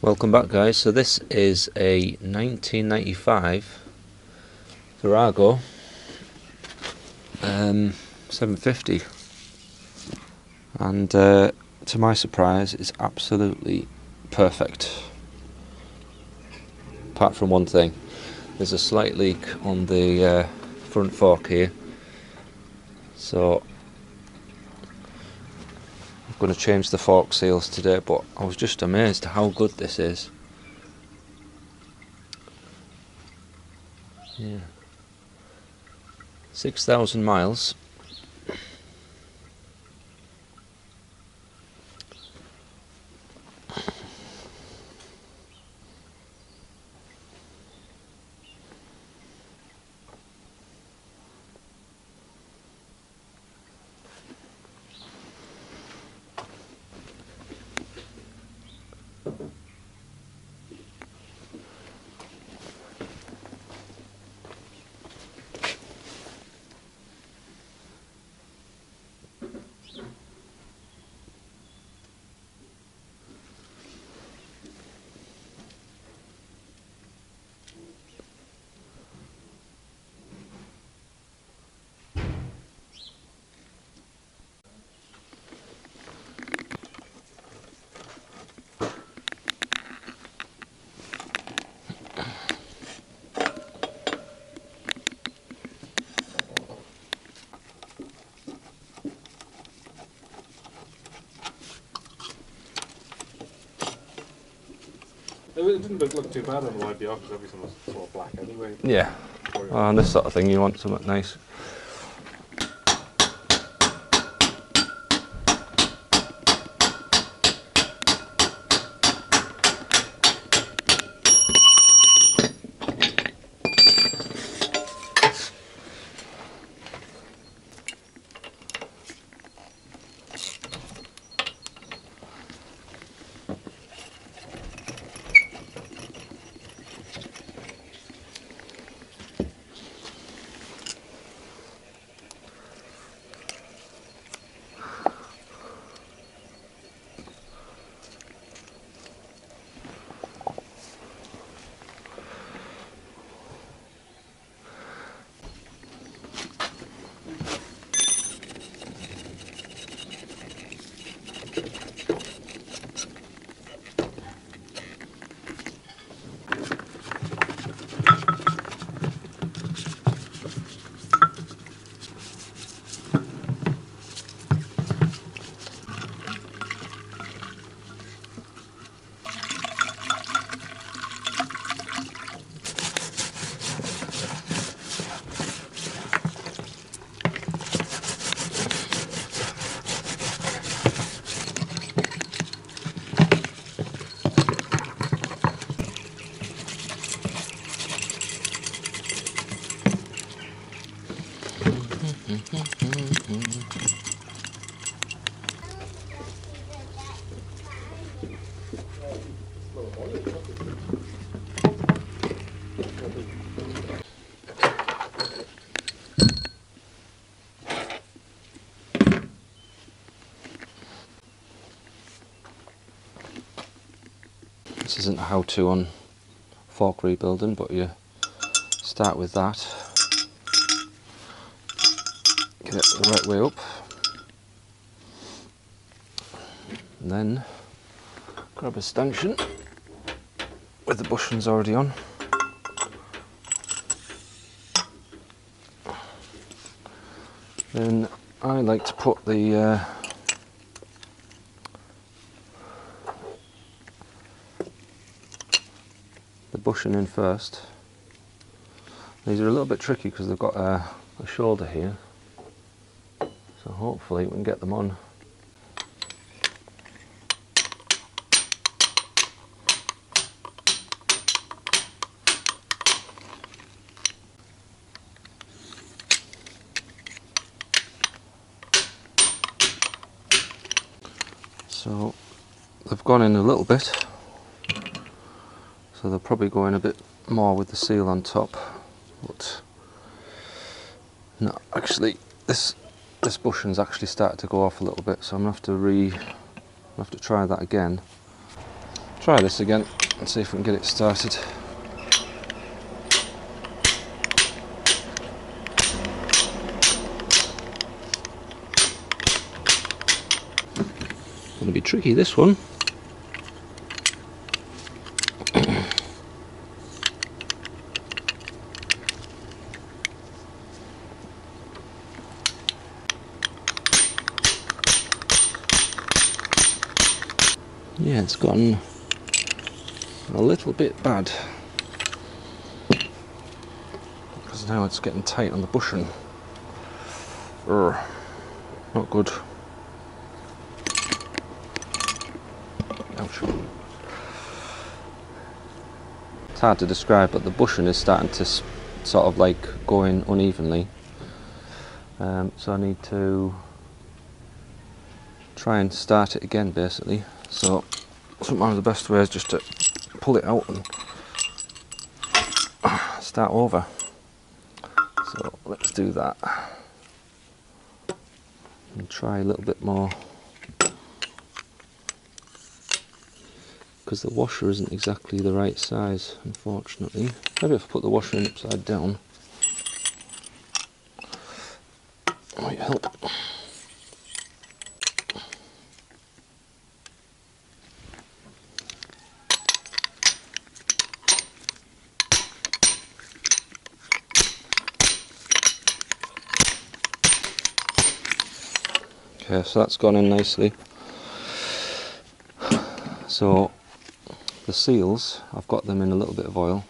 Welcome back, guys. So this is a 1995 Virago 750, and to my surprise it's absolutely perfect, apart from one thing. There's a slight leak on the front fork here, so I'm going to change the fork seals today, but I was just amazed at how good this is. Yeah. 6,000 miles. It didn't look too bad on the YBR because everything was sort of black anyway. Yeah. On this sort of thing you want something nice. This isn't a how-to on fork rebuilding, but you start with that, get it the right way up, and then grab a stanchion with the bushings already on. Then I like to put the bushing in first. These are a little bit tricky because they've got a shoulder here, so hopefully we can get them on. So they've gone in a little bit, so they'll probably go in a bit more with the seal on top, but no, actually this bushing's actually started to go off a little bit, so I'm gonna have to try that again. Try this again and see if we can get it started. Gonna be tricky, this one. Yeah, it's gotten a little bit bad because now it's getting tight on the bushing. Urgh, not good. Ouch. It's hard to describe, but the bushing is starting to sort of like go in unevenly. So I need to try and start it again, basically. So sometimes the best way is just to pull it out and start over. So let's do that and try a little bit more, because the washer isn't exactly the right size, unfortunately. Maybe if I put the washer in upside down might help. Okay, so that's gone in nicely. So the seals, I've got them in a little bit of oil.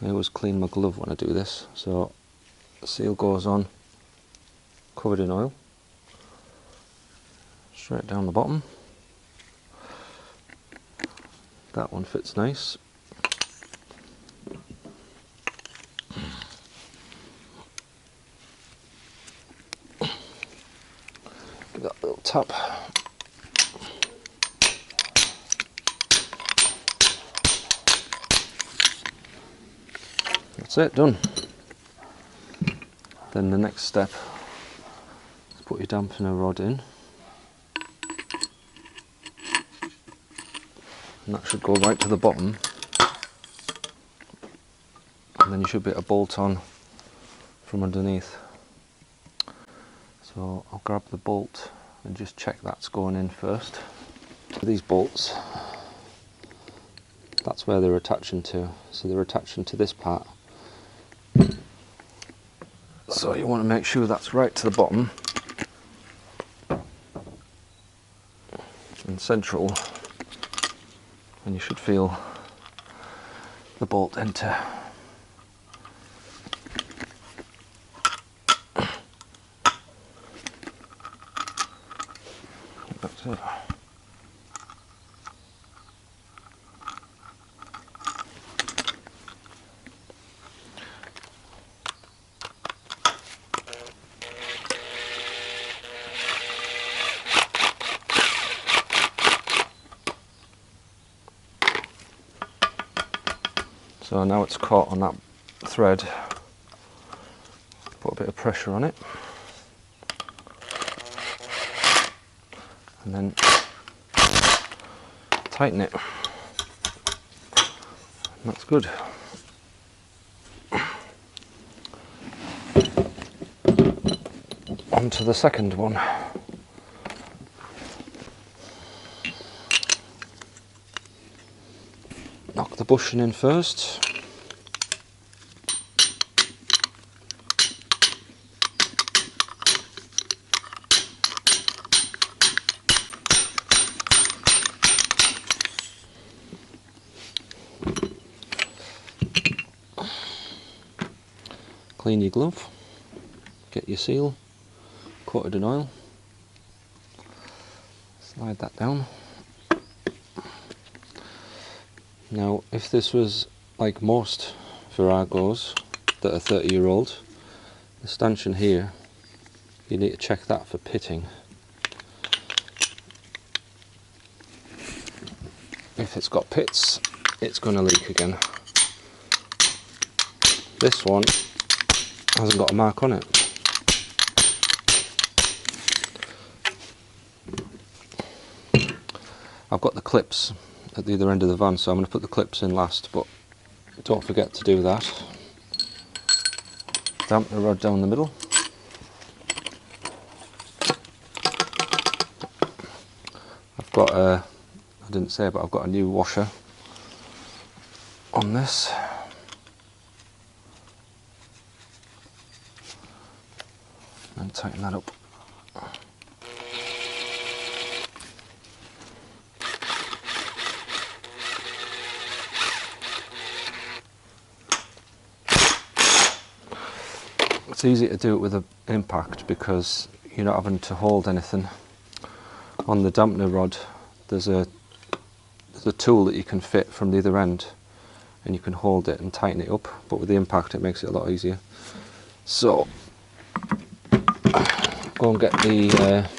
I always clean my glove when I do this. So the seal goes on, covered in oil, straight down the bottom. That one fits nice. Give that a little tap. That's it, done. Then the next step is put your dampener rod in. And that should go right to the bottom. And then you should be able to bolt on from underneath. So I'll grab the bolt and just check that's going in first. These bolts, that's where they're attaching to. So they're attaching to this part. So you want to make sure that's right to the bottom and central, and you should feel the bolt enter. That's it. So now it's caught on that thread, put a bit of pressure on it, and then tighten it. And that's good. On to the second one. Knock the bushing in first. Clean your glove, get your seal coated in oil, slide that down. Now if this was like most Viragos that are 30-year-old, the stanchion here, you need to check that for pitting. If it's got pits, it's going to leak again. This one hasn't got a mark on it. I've got the clips at the other end of the van, so I'm going to put the clips in last, but don't forget to do that. Dampener rod down the middle. I've got a, I didn't say, but I've got a new washer on this. And tighten that up. It's easy to do it with an impact because you're not having to hold anything. On the dampener rod there's a tool that you can fit from the other end and you can hold it and tighten it up, but with the impact it makes it a lot easier. So go and get the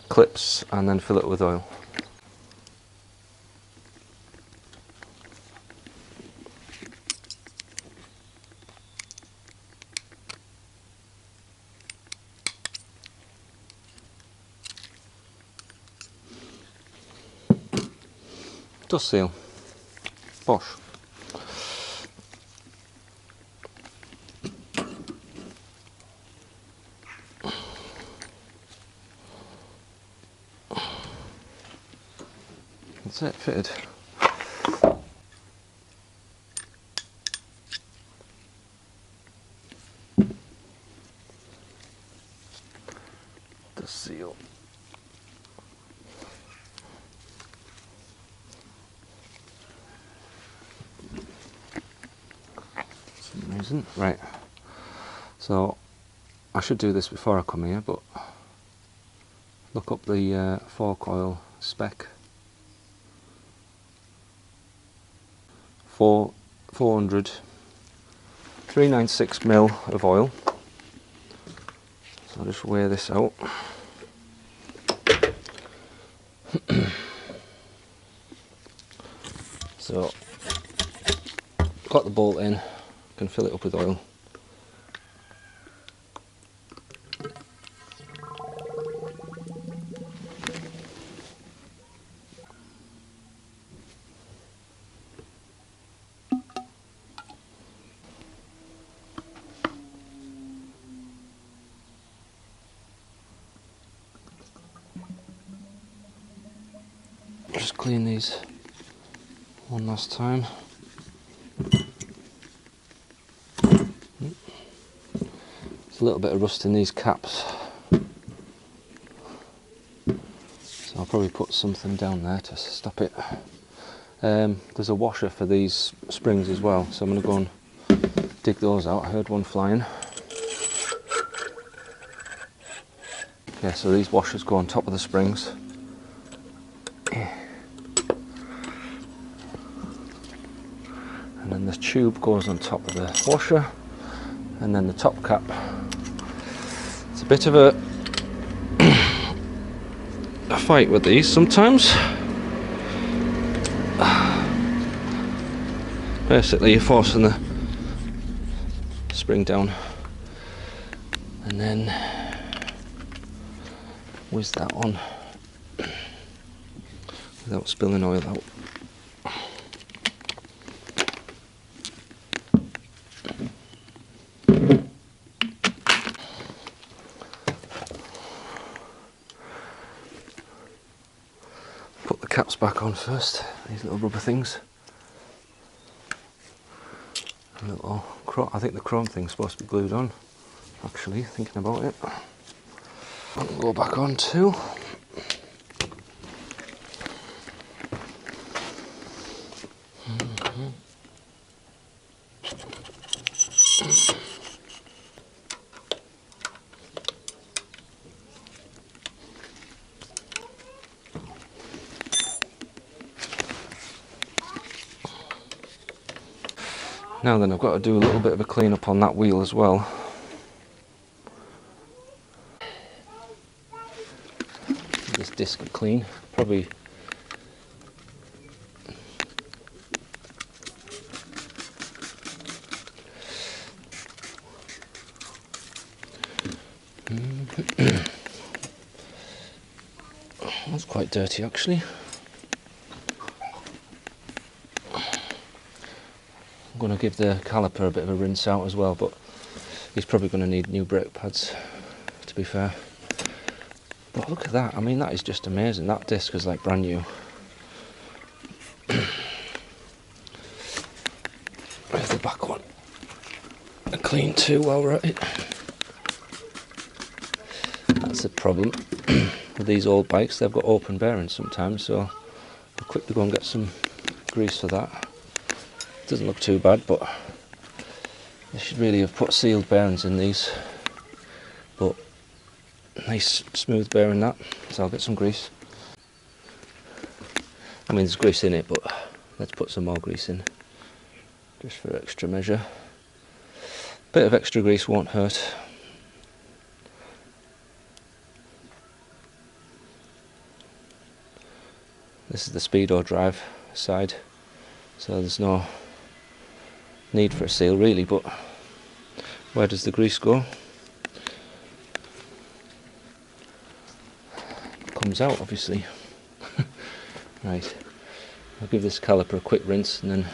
clips and then fill it with oil. Dust seal. Bosch. That's it, fitted. Dust seal. Right, so I should do this before I come here, but look up the fork oil spec. 400 396 mil of oil. So I'll just weigh this out. So got the bolt in, can fill it up with oil. Just clean these one last time. There's a little bit of rust in these caps, so I'll probably put something down there to stop it. There's a washer for these springs as well, so I'm going to go and dig those out. I heard one flying. Yeah, so these washers go on top of the springs. And then the tube goes on top of the washer, and then the top cap. It's a bit of a fight with these sometimes. Basically you're forcing the spring down and then whiz that on without spilling oil out. Put the caps back on first, these little rubber things. I think the chrome thing's supposed to be glued on, actually, thinking about it. I'll go back on too. Now then, I've got to do a little bit of a clean up on that wheel as well. This disc clean, probably that's quite dirty actually. going to give the caliper a bit of a rinse out as well, but he's probably going to need new brake pads, to be fair. But look at that, I mean, that is just amazing. That disc is like brand new. There's the back one. A clean too while we're at it. That's the problem with these old bikes, they've got open bearings sometimes, so I'll quickly go and get some grease for that. Doesn't look too bad, but they should really have put sealed bearings in these. But nice smooth bearing that, so I'll get some grease. I mean, there's grease in it, but let's put some more grease in, just for extra measure. Bit of extra grease won't hurt. This is the speedo drive side, so there's no need for a seal really, but where does the grease go? Comes out, obviously. Right, I'll give this caliper a quick rinse and then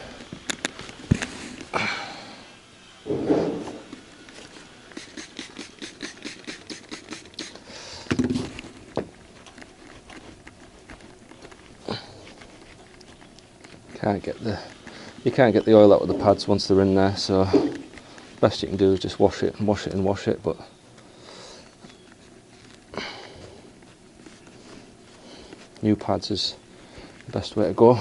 you can't get the oil out of the pads once they're in there, so best you can do is just wash it and wash it and wash it, but new pads is the best way to go.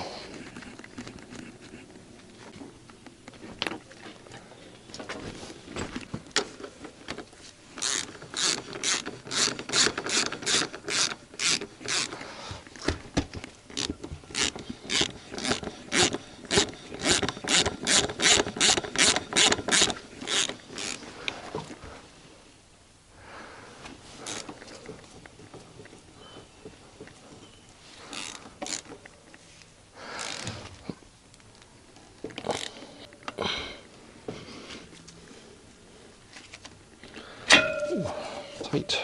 Tight.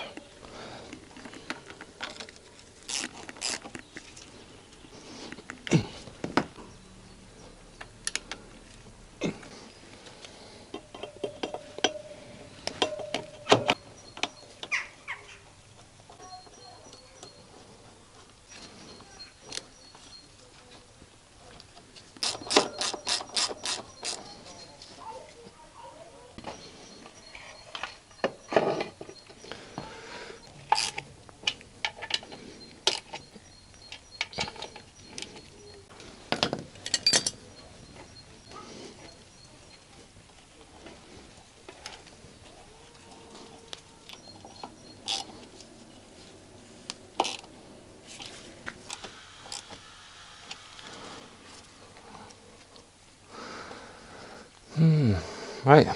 Right,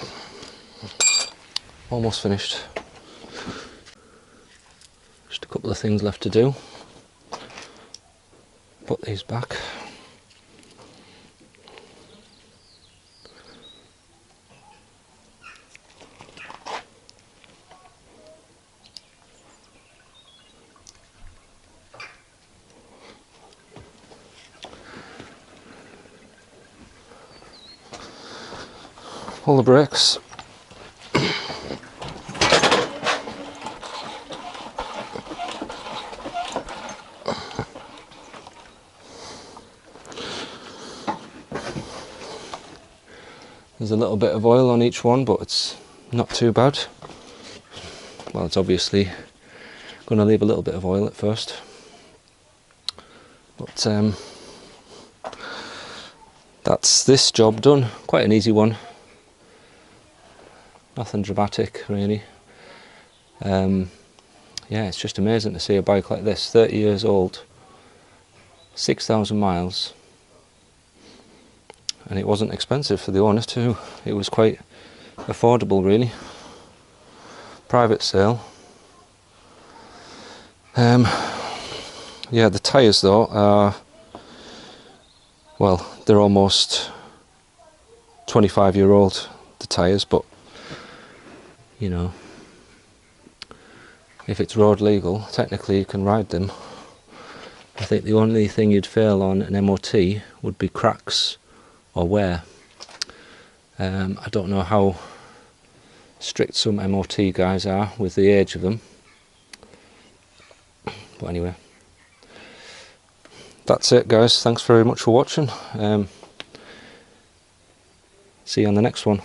almost finished. Just a couple of things left to do. Put these back. Pull the brakes. There's a little bit of oil on each one, but it's not too bad. Well, it's obviously going to leave a little bit of oil at first. But that's this job done. Quite an easy one. Nothing dramatic really. Yeah, it's just amazing to see a bike like this, 30 years old, 6,000 miles, and it wasn't expensive for the owner too. It was quite affordable really. Private sale. Yeah, the tyres though are, well, they're almost 25-year-old, the tyres, but you know, if it's road legal, technically you can ride them. I think the only thing you'd fail on an MOT would be cracks or wear. I don't know how strict some MOT guys are with the age of them, but anyway, that's it guys. Thanks very much for watching. See you on the next one.